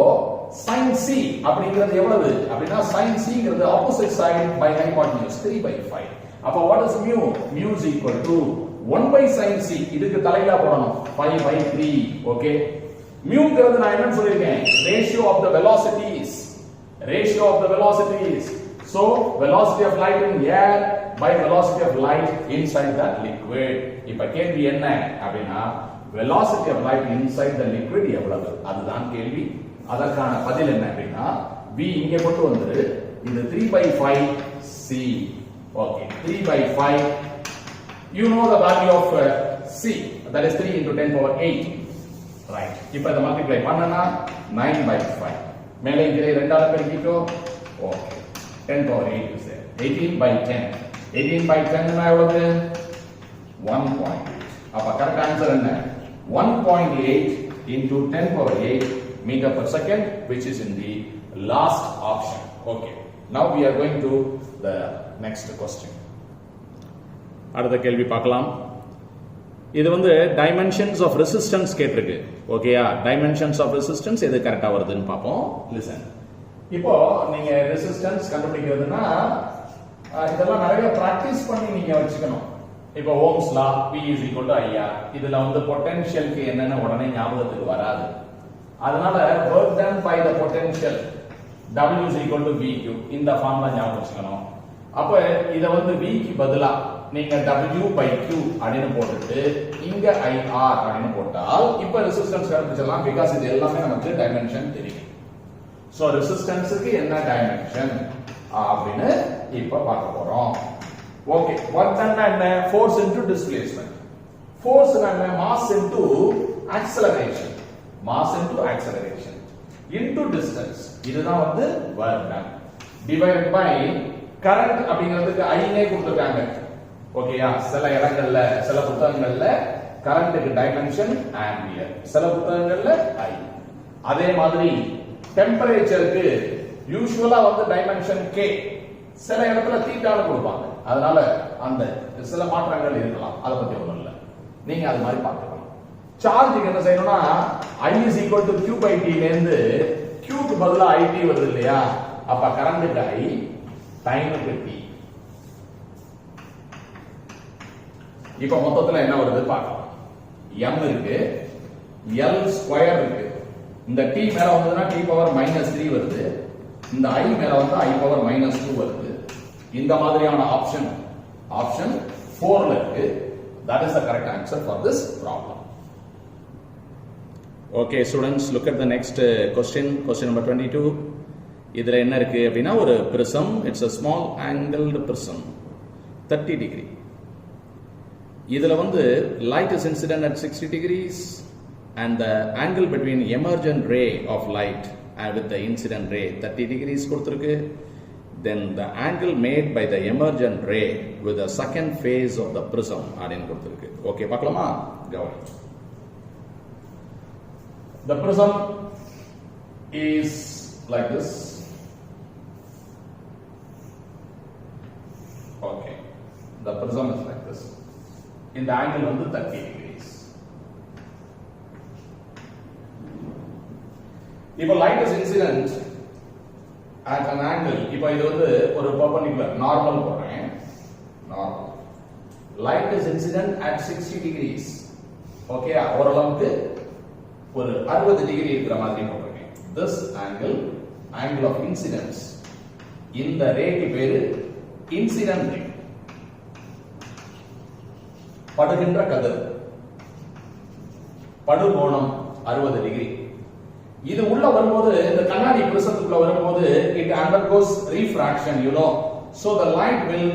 Speaker 1: sin C அப்படிங்கிறது எவ்வளவு அப்படினா sin C ங்கிறது opposite side by hypotenuse 3 by 5. அப்ப what is mu? Mu is equal to 1 by sin C. இதுக்கு தலையில போடணும் 5 by 3. ஓகே, mu ங்கிறது நான் என்ன சொல்லிருக்கேன்? ratio of the velocities. Ratio of the velocities. So velocity of light in air by velocity of light inside that liquid. இப்ப கேள்வி என்ன அப்படினா velocity of light inside the liquid எவ்வளவு? அதுதான் கேள்வி. அதற்கான பதில் என்ன அப்படினா v இங்கே கொண்டு வந்துரு. இது 3 by 5 C. Okay, 3 by 5. You know the value of C, that is 3 into 10 power 8. Right. இப்ப இத மல்டிப்ளை பண்ணனா 9 by 5. மேலே இங்கே ரெண்டால பெருக்கிட்டோ. Okay. 10 power 8 is there. 18 by 10. 18 by 10 னா எவ்வளவு? 1.8. அப்ப கரெக்ட் ஆன்சர் என்ன? 1.8 into 10 power 8 meter per second, which is in the last option. Okay. Now we are going to the next question. அடுத்த கேள்வி பார்க்கலாம். இது வந்து dimensions of resistance கேட்டிருக்கு. ஓகேயா? dimensions of resistance எது கரெக்ட்டா வருதுன்னு பாப்போம். listen. இப்போ நீங்க resistance கண்டுபிடிக்கிறதுனா இதெல்லாம் நிறைய பிராக்டீஸ் பண்ணி நீங்க வச்சுக்கணும். இப்போ Ohm's law V is equal to IR. இதுல வந்து பொட்டன்ஷியலுக்கு என்னன்னு உடனே ஞாபகத்துக்கு வராது. அதனால work done by the potential W is equal to VQ. இந்த ஃபார்முலா ஞாபகம் வச்சுக்கணும். அப்ப இத வந்து V க்கு பதிலா நீங்க W by Q அப்படினு போட்டுட்டு இங்க IR அப்படினு போட்டால் இப்ப ரெசிஸ்டன்ஸ் கண்டுபிடிச்சலாம். because இது எல்லாமே நமக்கு டைமென்ஷன் தெரியும். சோ ரெசிஸ்டன்ஸ்க்கு என்ன டைமென்ஷன் அப்படினு இப்ப பார்க்க போறோம். ஓகே, work done என்ன? force into displacement. force என்ன? mass into acceleration. mass into acceleration into distance. இதுதான் வந்து work done divided by current அப்படிங்கிறதுக்கு I னே கொடுத்திருக்காங்க. ஓகேயா? சில இடங்கள்ல சில புத்தகங்கள்ல கரண்ட்க்கு டைமென்ஷன் ஆம்பியர், சில புத்தகங்கள்ல I. அதே மாதிரி டெம்பரேச்சருக்கு யூசுவலா வந்து டைமென்ஷன் K, சில இடத்துல தீட்டான்னு கொடுப்பாங்க. அதனால அந்த சில மாற்றங்கள் இருக்கலாம். அத பத்தி ஒண்ணும் இல்ல, நீங்க அது மாதிரி பார்த்துக்கலாம். சார்ஜுக்கு என்ன செய்யணும்னா I is equal to Q by T ல இருந்து Q க்கு பதிலா IT வருது இல்லையா? அப்ப கரண்ட்க்கு I, டைமுக்கு T. இப்ப மொத்தத்துல என்ன வருது பார்க்கலாம். M இருக்கு, L ஸ்கொயர் இருக்கு. இந்த T மேல வந்ததுன்னா T பவர் -3 வருது. இந்த I மேல வந்து I பவர் -2 வருது. இந்த மாதிரியான ஆப்ஷன் 4ல இருக்கு. That is the correct answer for this problem. Okay students, look at the next question number 22. இதுல என்ன இருக்கு அப்படினா ஒரு prism, it's a small angled prism 30 degree. இதுல வந்து light is incident at 60 degrees and the angle between emergent ray of light with the incident ray 30 degrees கொடுத்திருக்கு. Then the angle made by the emergent ray with the second phase of the prism அப்படினு கொடுத்திருக்கு. Okay பார்க்கலாமா? கவனி. The prism is like this. Okay. The prism is like this. In the angle வந்து 30 degrees. இப்போ light is incident at an angle. இப்போ இது வந்து ஒரு perpendicular normal போடுறேன். Normal. Light is incident at 60 degrees. Okay, ஓரளவுக்கு ஒரு 60 டிகிரி இருக்கிற மாதிரி போடுறேன். This angle of incidence. இந்த ரேக்கு பேரு incident ray. படுகின்ற கதிர். படுகோணம் 60 டிகிரி. இது உள்ள வரும்போது இந்த கண்ணாடி பிரிசத்துக்குள்ள வரும்போது it undergoes refraction, you know, so the light will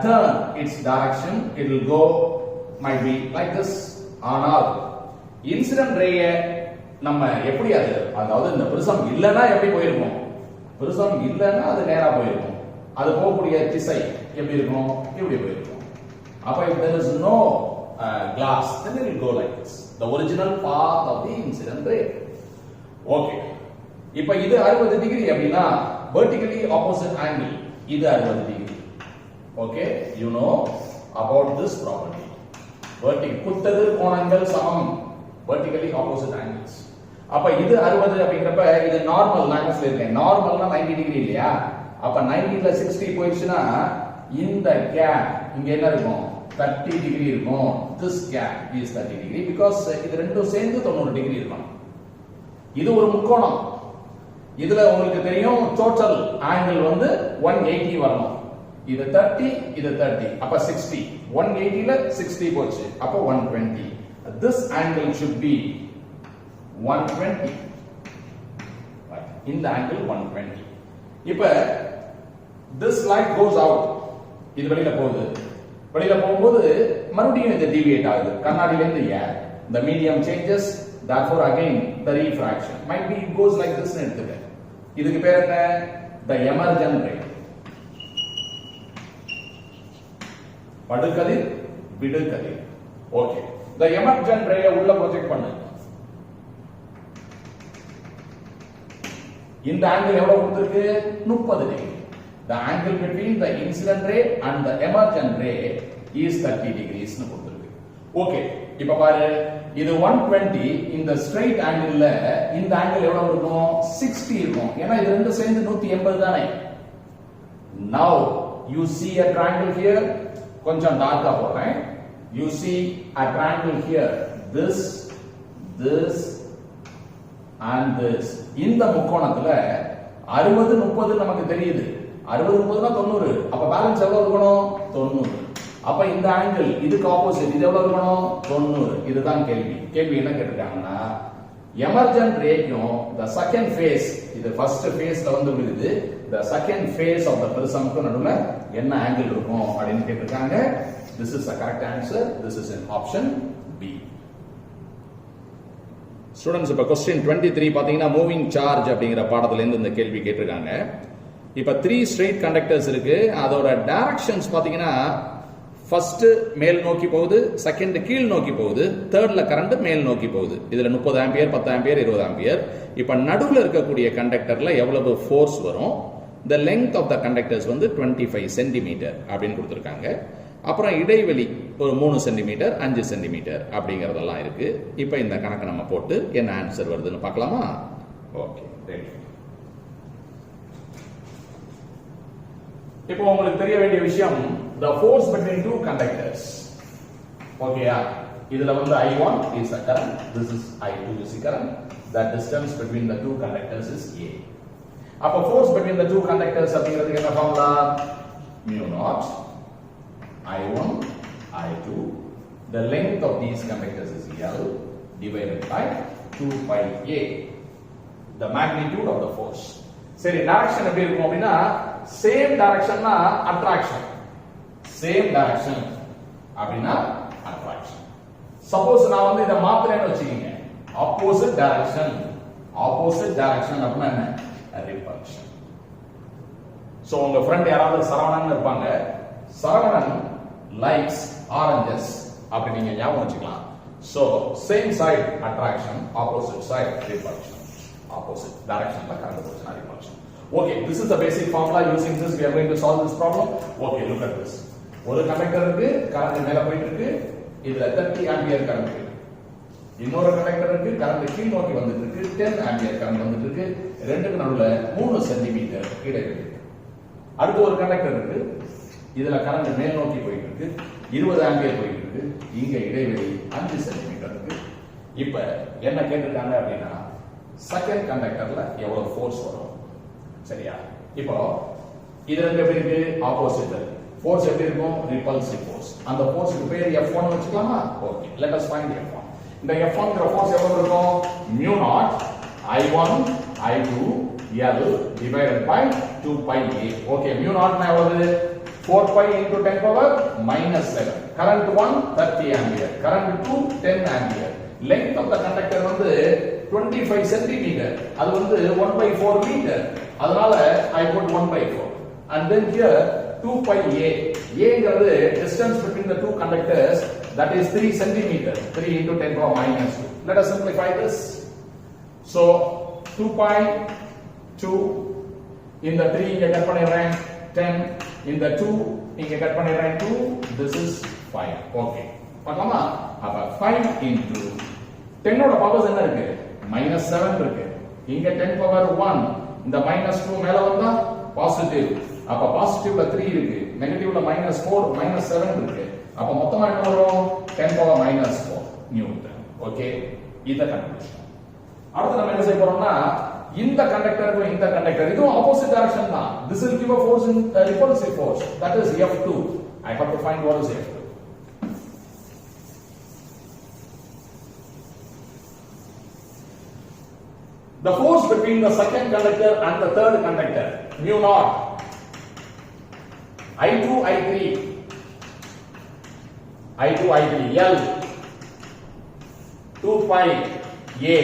Speaker 1: turn its direction. It will go might be like this. ஆனால் இன்சிடென்ட் ரேய நம்ம எப்படி அதாவது இந்த பிரிசம் இல்லனா எப்படி போயிருக்கும்? பிரிசம் இல்லனா அது நேரா போயிருக்கும். அது போகக்கூடிய திசை எப்படி இருக்கும்? இப்படி போயிருக்கும். அப்ப if there is no glass, then it will go like this. The original path of the incident ray. Okay. இப்போ இது 60 டிகிரி அப்படினா vertically opposite angle இது 60 degree. Okay, you know about this property. குத்தெதிர் கோணங்கள் சமம், vertically opposite angles. அப்ப இது 60 அப்படிங்கறப்ப இது normal நான் சொல்லிருக்கேன். நார்மல்னா 90 டிகிரி இல்லையா? அப்ப 90 ல 60 போயிடுச்சுனா இந்த கேப் இங்க என்ன இருக்கும்? 30 டிகிரி இருக்கும். This gap is 30 degree because இது ரெண்டும் சேர்ந்து 90 டிகிரி இருக்கும். இது ஒரு முக்கோணம். இதுல உங்களுக்கு தெரியும் டோட்டல் ஆங்கிள் வந்து 180 வரணும். இது 30, இது 30. அப்ப 60. 180 ல 60 போச்சு. அப்ப 120. This angle should be 120. Right. In the angle 120. இப்ப this light goes out. இது வெளியில போகுது. வெளியில போகும்போது மறுபடியும் இது deviate ஆகுது. கண்ணாடியில இருந்து air. The medium changes, therefore again the refraction. Might be it goes like this னு எடுத்துக்க. இதுக்கு பேர் என்ன? The emergent ray. படுகதிர், விடுகதிர். Okay. The emergent ray உள்ள ப்ரொஜெக்ட் பண்ணு. இந்த ஆங்கிள் எவ்வளவு கொடுத்திருக்கு? 30 degree. The angle between the incident ray and the emergent ray is 30 degrees னு கொடுத்திருக்கு. Okay. இப்ப பாரு இது 120 இந்த straight angle-ல இந்த angle எவ்வளவு இருக்கும்? 60 இருக்கும். ஏன்னா இது ரெண்டும் சேர்ந்து 180 தானே. Now you see a triangle here. கொஞ்சம் டார்க்கா போடுறேன். You see a triangle here. This and this. இந்த முக்கோணத்துல 60 30 நமக்கு தெரியுது. 60 30 னா 90. அப்ப பேலன்ஸ் எவ்வளவு இருக்கணும்? 90. அப்ப இந்த ஆங்கிள் இதுக்கு ஆப்போசிட் இது எவ்வளவு இருக்கணும்? 90. இதுதான் கேள்வி என்ன கேட்டிருக்காங்கன்னா எமர்ஜென்ட் ரேக்கும் the second phase இது first phaseல வந்து விழுது the second phase of the prismக்கு நடுவுல என்ன ஆங்கிள் இருக்கும் அப்படினு கேட்டிருக்காங்க. This is the correct answer. This is in option B. Students இப்ப क्वेश्चन 23 பாத்தீங்கன்னா மூவிங் சார்ஜ் அப்படிங்கற பாடத்துல இருந்து இந்த கேள்வி கேட்டிருக்காங்க. இப்ப 3 ஸ்ட்ரெயிட் கண்டக்டர்ஸ் இருக்கு. அதோட டைரக்ஷன்ஸ் பாத்தீங்கன்னா ஃபர்ஸ்ட் மேல் நோக்கி போகுது, செகண்ட் கீழ் நோக்கி போகுது, தேர்ட்ல கரண்ட் மேல் நோக்கி போகுது. இதுல 30 ஆம்பியர் 10 ஆம்பியர் 20 ஆம்பியர். இப்ப நடுவுல இருக்கக்கூடிய கண்டக்டர்ல எவ்வளவு ஃபோர்ஸ் வரும்? the length of the conductors வந்து 25 சென்டிமீட்டர் அப்படின்னு கொடுத்திருக்காங்க. அப்புறம் இடைவெளி ஒரு 3 சென்டிமீட்டர் 5 சென்டிமீட்டர் அப்படிங்கறதெல்லாம் இருக்கு. இப்போ இந்த கணக்கு நம்ம போட்டு என்ன ஆன்சர் வருதுன்னு பார்க்கலாமா? Okay, ready. இப்போ உங்களுக்கு தெரிய வேண்டிய விஷயம் the force between two conductors. ஓகேயா? இதுல வந்து I1 is the current, this is I2 is the current. The distance between the two conductors is A. அப்ப force between the two conductors அப்படிங்கிறதுக்கு என்ன formula? mu naught I1 I2. The length of these conductors is L divided by 2 pi A. The magnitude of the force. சரி, direction எப்படி இருக்கும் அப்படின்னா same directionனா attraction. Same direction அப்படின்னா attraction. Suppose நான் வந்து இத மாத்துறேன்னு வெச்சீங்க. Opposite direction. Opposite direction அப்படினா என்ன? Repulsion. So உங்க friend யாராவது சரவணன் இருப்பாங்க. சரவணன் likes oranges அப்படி நீங்க ஞாபகம் வச்சுக்கலாம். So same side attraction, opposite side repulsion. Opposite direction la current portion repulsion. Okay, this is the basic formula. Using this we are going to solve this problem. Okay, look at this. ஒரு conductor இருக்கு, current மேல போயிட்டு இருக்கு. இதுல 30 ampere current இருக்கு. இன்னொரு conductor இருக்கு, current கீழ் நோக்கி வந்துட்டு இருக்கு. 10 ஆம்பியர் கரண்ட் வந்துட்டு இருக்கு. ரெண்டுக்கு நடுவுல 3 சென்டிமீட்டர் இடைவெளி இருக்கு. அடுத்து ஒரு கண்டக்டர் இருக்கு. இதுல கரண்ட் மேல் நோக்கி போயிட்டு இருக்கு. 20 ஆம்பியர் போயிட்டு இருக்கு. இங்க இடைவெளி 5 சென்டிமீட்டர் இருக்கு. இப்போ என்ன கேட்டிருக்காங்க அப்படின்னா செகண்ட் கண்டக்டர்ல எவ்வளவு ஃபோர்ஸ் வரும்? சரியா? இப்போ இது ரெண்டு எப்படி இருக்கு? ஆப்போசிட். ஃபோர்ஸ் எப்படி இருக்கும்? Repulsive force. அந்த ஃபோர்ஸ்க்கு பேர் F1 வச்சுக்கலாமா? Okay, let us find F1. இந்த F1 ங்கற ஃபோர்ஸ் எவ்வளவு இருக்கும்? mu naught I1 I2 L divided by 2 pi A. Okay, mu naught னா எவ்வளவு? 4 pi into 10 power minus 7. Current 1 30 ampere. Current 2 10 ampere. Length of the conductor வந்து 25 centimeter. அது வந்து 1/4 meter. அதனால I put 1/4. And then here 2 pi A. A ங்கிறது distance between the two conductors, that is 3 centimeter. 3 into 10 power minus 2. Let us simplify this. So 2 pi 2 in the 3 இங்க cut பண்ணிறேன் 10 in the 2 இங்க cut பண்ணிறேன் 2. This is 5. Okay. பார்க்கலாமா? அப்ப 5 into 10 ஓட powers என்ன இருக்கு? -7 இருக்கு. இங்க 10 பவர் 1. இந்த -2 மேல வந்தா பாசிட்டிவ். அப்ப பாசிட்டிவ்ல 3 இருக்கு. நெகட்டிவ்ல -4 -7 இருக்கு. அப்ப மொத்தமா என்ன வரும்? 10 பவர் -4 நியூட்டன். ஓகே, இத கண்டுபிடிச்சோம். அடுத்து நம்ம என்ன செய்ய போறோம்னா இந்த கண்டக்டருக்கும் இந்த கண்டக்டர் இதுவும் ஆப்போசிட் டைரக்ஷன் தான். This will give a force in repulsive force, that is F2. I have to find what is F2. The force between the second conductor and the third conductor, mu naught I2 I3 L 2 pi A.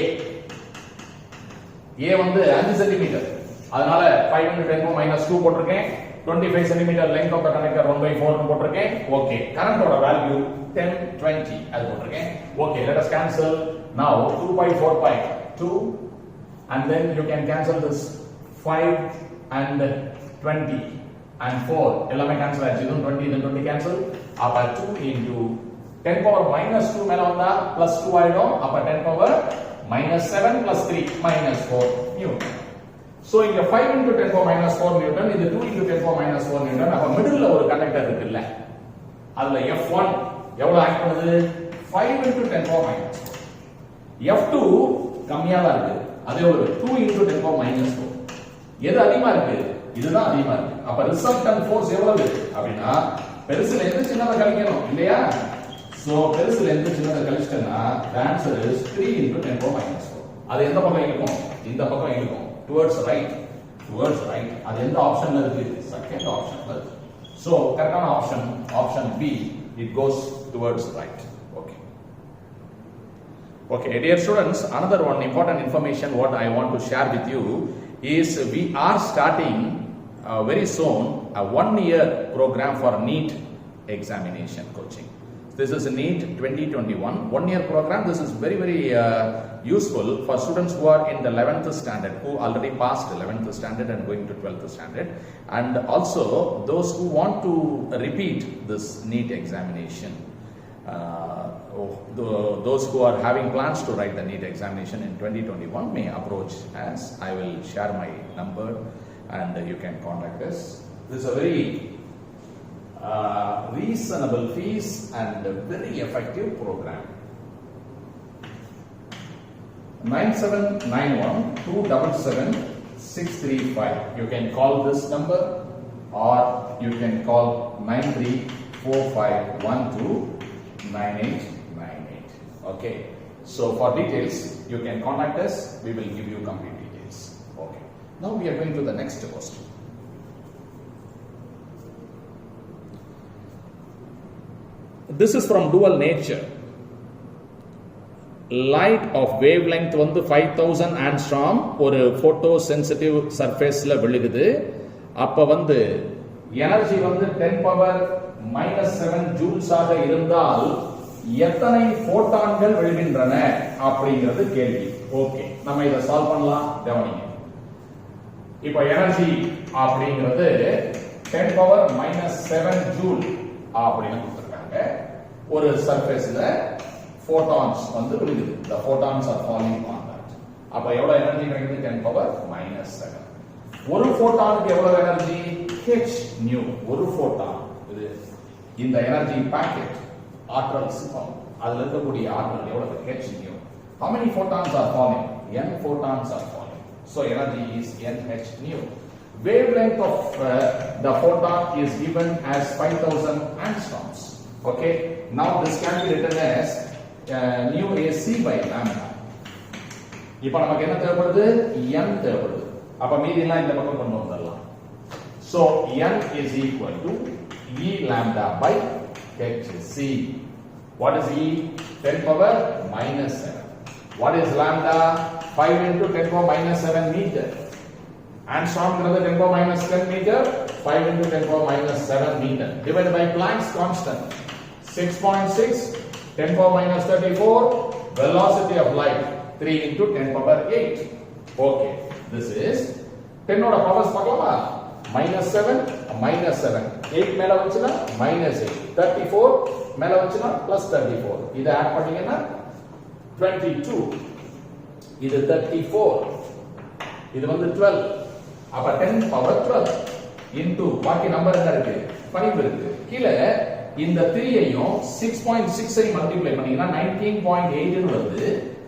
Speaker 1: A வந்து 5 centimetre. அதனால 5 into 10 minus 2 போட்டுருக்கேன். 25 centimetre length of the conductor 1/4 னு போட்டுருக்கேன். Okay, current ஓட value 10 20 அது போட்டுருக்கேன். Okay, let us cancel. Now 2 pi 4 pi 2 and then you can cancel this 5 and 20 and 4 எல்லாமே cancel ஆச்சு. இதுவும் 20 then 20 cancel. அப்ப 2 into 10 power minus 2 மேல வந்தா plus 2 ஆயிடும். அப்ப 10 power -7 plus 3 -4 Newton. So இங்க 5 into 10 power -4 Newton, இது 2 into 10 power -4 Newton. அப்ப மிடில்ல ஒரு கண்டக்டர் இருக்குல்ல, அதுல F1 எவ்வளவு ஆக்ட் பண்ணுது? 5 into 10 power -4. F2 கம்மியா தான் இருக்கு. அதே ஒரு 2 into 10 power -4. எது அதிகமா இருக்கு? இதுதான் அதிகமா இருக்கு. அப்ப ரிசல்டன்ட் ஃபோர்ஸ் எவ்வளவு அப்படினா பெருசுல இருந்து சின்னதா கழிக்கணும் இல்லையா? So பெருசுல இருந்து சின்னதா கழிச்சிட்டனா the answer is 3 into 10 power -4. அது எந்த பக்கம் இழுக்கும்? இந்த பக்கம் இழுக்கும். Towards right. அது எந்த ஆப்ஷன்ல இருக்கு? செகண்ட் ஆப்ஷன்ல இருக்கு. So கரெக்டான option B, it goes towards right. Okay, dear students, another one important information what I want to share with you is we are starting very soon a 1-year program for NEET examination coaching. This is NEET 2021 1-year program. This is very useful for students who are in the 11th standard, who already passed 11th standard and going to 12th standard, and also those who want to repeat this NEET examination. Those who are having plans to write the NEET examination in 2021 may approach us. I will share my number and you can contact us. This is a very reasonable fees and a very effective program. 9791277635. You can call this number or you can call 93 45129898. Okay. So for details, you can contact us. We will give you complete details. Okay. Now we are going to the next question. This is from dual nature. Light of wavelength வந்து 5000 angstrom ஒரு photo sensitive surfaceல விழுகுது. அப்ப வந்து energy வந்து 10 power -7 joules ஆக இருந்தால் எத்தனை போட்டான்கள் விழுகின்றன அப்படிங்கிறது கேள்வி. ஓகே, நம்ம இத சால்வ் பண்ணலாம். கவனிங்க. இப்போ எனர்ஜி அப்படிங்கிறது 10 பவர் -7 ஜூல் அப்படின்னு கொடுத்திருக்காங்க. ஒரு சர்ஃபேஸ்ல photons வந்து விழுகுது. The photons are falling on that. அப்ப எவ்வளவு எனர்ஜி கிடைக்குது? 10 பவர் -7. ஒரு போட்டானுக்கு எவ்வளவு எனர்ஜி? h nu. ஒரு போட்டான் இது இந்த எனர்ஜி பாக்கெட் ஆற்றல் சிப்பம் அதுல இருக்கக்கூடிய ஆற்றல் எவ்வளவு? h nu. How many photons are falling? n photons are falling. So energy is nh nu. Wavelength of the photon is given as 5000 angstroms. Okay, now this can be written as nu ac by lambda. இப்போ நமக்கு என்ன தேவைப்படுது? n தேவைப்படுது. அப்ப மீதி எல்லாம் இந்த பக்கம் கொண்டு வந்துடலாம். So n is equal to e lambda by hc. What is e? 10 power -7. What is lambda? 5 into 10 power -7 meter. Angstrom is 10 power -10 meter. 5 into 10 power -7 meter divided by Planck's constant 6.6. 10 power -34. Velocity of light 3 into 10 power 8. Okay, this is 10 oda powers பார்க்கலாமா? -7 -7 8 மேல வந்துச்சுனா -8 34 மேல வந்துச்சுனா +34 இத add பண்ணீங்கன்னா 22 இது 34 இது வந்து 12 அப்ப 10 பவர் 12 into பாக்கி நம்பர் என்ன இருக்கு? 5 இருக்கு. கீழ இந்த 3 ஐயும் 6.6 ஐ மல்டிப்ளை பண்ணீங்கன்னா 19.8 ன்னு வருது.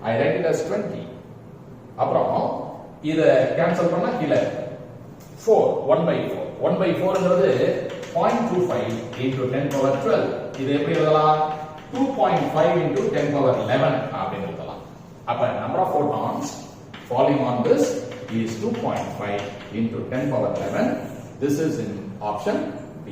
Speaker 1: I write it as 20. அப்புறம் இத கேன்சல் பண்ணா கீழ 4 1/4 1/4ங்கிறது 0.25 into 10 power 12. இது எப்படி எழுதலாம்? 2.5 into 10 power 11 அப்படி எழுதலாம். அப்ப number of photons falling on this is 2.5 into 10 power 11. This is in option B.